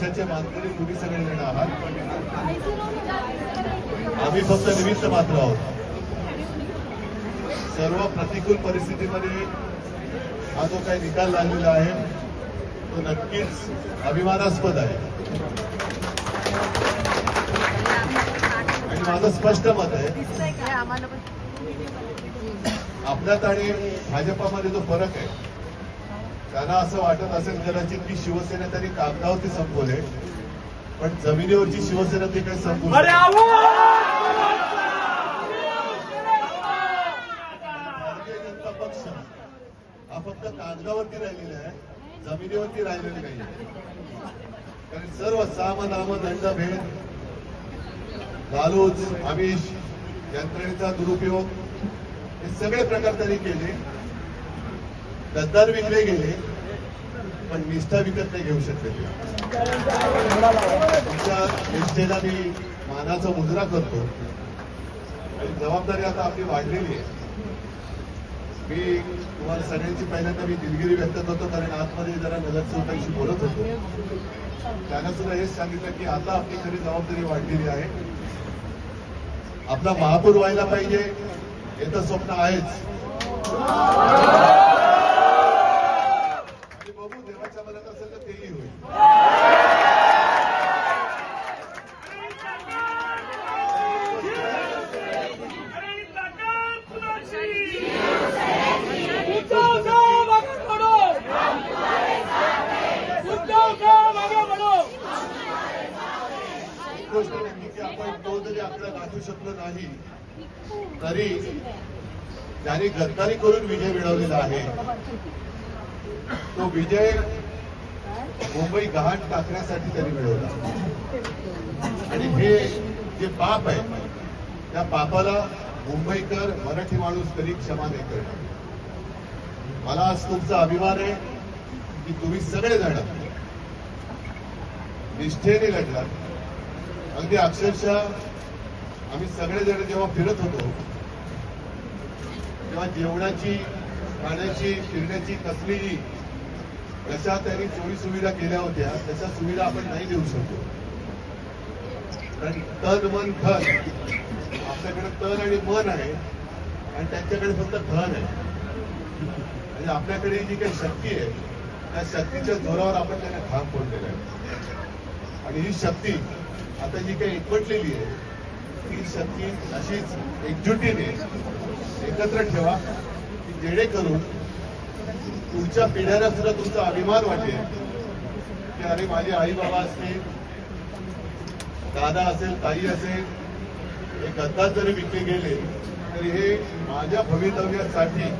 यशाचे मानकरी तुम्ही सगळे जण आहात. आम्ही फक्त निमित्त मात्र आहोत. सर्व प्रतिकूल परिस्थितीमध्ये हा जो काही निकाल लागलेला आहे तो नक्कीच अभिमानास्पद आहे. आणि माझं स्पष्ट मत आहे, आपल्यात आणि भाजपामध्ये जो फरक आहे, त्यांना असं वाटत असेल कदाचित की शिवसेना त्यांनी कागदावरती संपवले, पण जमिनीवरची शिवसेना ती काही संपवली. भारतीय जनता पक्ष हा फक्त कागदावरती राहिलेला आहे, जमिनीवरती राहिलेली नाही. कारण सर्व साम नाम दंड भेद, लालूच, आमिष, यंत्रणेचा दुरुपयोग हे सगळे प्रकार त्यांनी केले. गद्दार विकले गेले, पण निष्ठा विकत नाही घेऊ शकले. तुमच्या निष्ठेला मी मानाचा मुजरा करतो आणि जबाबदारी आता आपली वाढलेली आहे. मी तुम्हाला सगळ्यांची पहिल्यांदा मी दिलगिरी व्यक्त करतो, कारण आतमध्ये जरा नगरसेवकांशी बोलत होतो. त्यांना सुद्धा हेच सांगितलं की आता आपली खरी जबाबदारी वाढलेली आहे. आपला महापौर व्हायला पाहिजे हे तर स्वप्न आहेच. आणि बघू देवाच्या मनात असेल तर तेही होईल. गोष्ट नक्की की आपण तो जरी आपल्याला दाखवू शकलो नाही तरी ज्यांनी गद्दारी करून विजय मिळवलेला आहे तो विजय मुंबई गहाण टाकण्यासाठी त्यांनी मिळवला. आणि हे जे पाप आहे त्या पापाला मुंबईकर, मराठी माणूस कधी क्षमा नाही करणार. मला आज तुमचा अभिमान आहे की तुम्ही सगळे जण निष्ठेने लढलात. अगदी अक्षरशः आम्ही सगळेजण जेव्हा फिरत होतो तेव्हा जेवणाची, खाण्याची, फिरण्याची कसलीही जशा त्यांनी सोयी सुविधा केल्या होत्या तशा सुविधा आपण नाही देऊ शकतो. कारण तन मन धन, आपल्याकडे तन आणि मन आहे आणि त्यांच्याकडे फक्त धन आहे. म्हणजे आपल्याकडे जी काही शक्ती आहे त्या शक्तीच्या जोरावर आपण त्यांना ठाम फोडलेला आहे. आणि ही शक्ती आता जी काही एकवटलेली आहे ती शक्ती अशीच एकजुटीने एकत्र ठेवा की जेणेकरून पुढच्या पिढ्यांना सुद्धा तुमचा अभिमान वाटेल की अरे माझे आई बाबा असतील, दादा असेल, ताई असेल, हे गद्दार जरी विकले गेले तरी हे माझ्या भवितव्यासाठी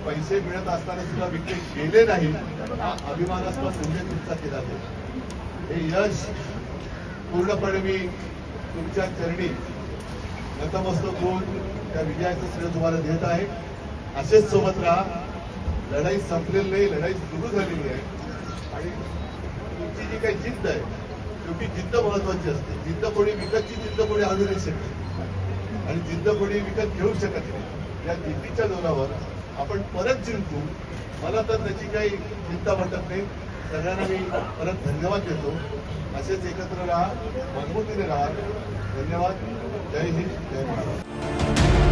पैसे मिळत असताना सुद्धा विकले गेले नाही. हा अभिमानास्पद उल्लेख तुमचा केला जाईल. हे यश पूर्णपणे मी तुमच्या चरणी नतमस्तक होऊन त्या विजयाचं श्रेय तुम्हाला देत आहे. असेच सोबत राहा. लढाई संपलेली नाही, लढाई सुरू झालेली आहे. आणि तुमची जी काही जिद्द आहे शेवटी जिद्द महत्वाची असते. जिद्द कोणी विकतची जिद्द कोणी आणू नाही शकते आणि जिद्द कोणी विकत घेऊ शकत नाही. या जिद्दीच्या जोरावर आपण परत जिंकू. मला तर त्याची काही चिंता वाटत नाही. सगळ्यांना मी परत धन्यवाद देतो. असेच एकत्र राहा, मजबूतीने राहा. धन्यवाद. जय हिंद, जय महाराष्ट्र.